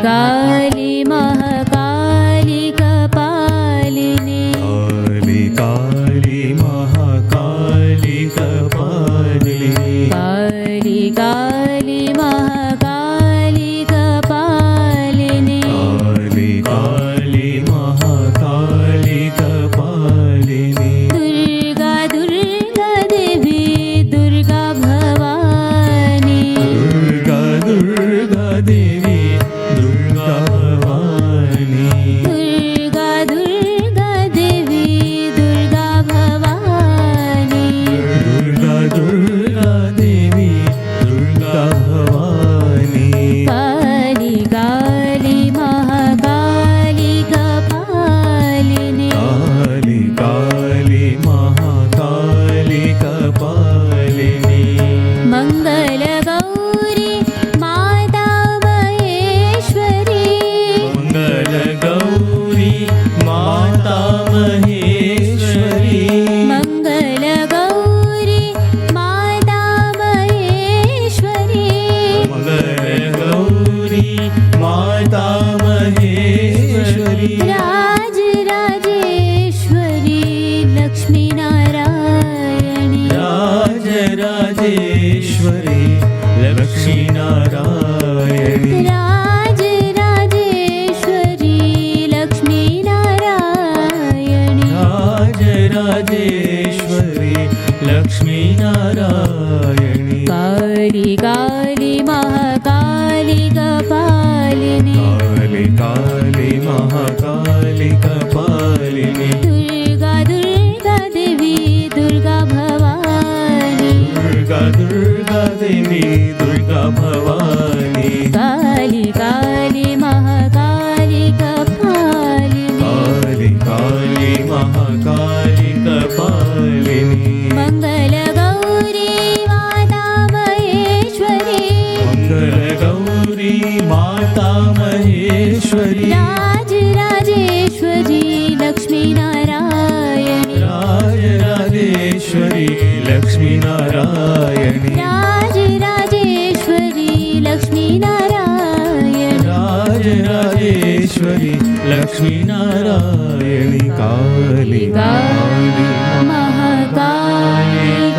Kali Mahakali Kapalini Kali Mahakali Kapalini Kali Kali Mahakali Kapalini Kali Mahakali Kapalini Durga Durga Devi Durga Bhavani Durga Durga Devi Durga Bhavani Durga Durga Devi Durga Bhavani Durga Durga Devi Durga Bhavani Kali Kali Mahakali Kapalini Kali Kali Mahakali Kapalini Mangal Gauri Mata Maheshwari Mangal Gauri Mata Maheshwari Mangal Gauri Mata Maheshwari Mangal Gauri Mata Maheshwari Raj Rajeshwari Lakshmi Narayani Raj Rajeshwari Lakshmi Narayani Raj Rajeshwari Lakshmi Narayani Raj Rajeshwari Lakshmi Narayani Kali Kali Mahakali Kapalini Kali Kali Mahakali Kapalini Durga Durga Devi Durga Bhavani Durga Durga Devi Durga Bhavani Kali Kali Mahakali Kapalini Kali Kali Mahakali Kapalini Mangal Gauri Mata Maheshwari Mangal Gauri Mata Maheshwari Raj Rajeshwari Lakshmi Narayani Raj Rajeshwari Lakshmi Narayani Raj Rajeshwari Lakshmi Narayani Raj Rajeshwari Lakshmi Narayani Kali Kali Mahakali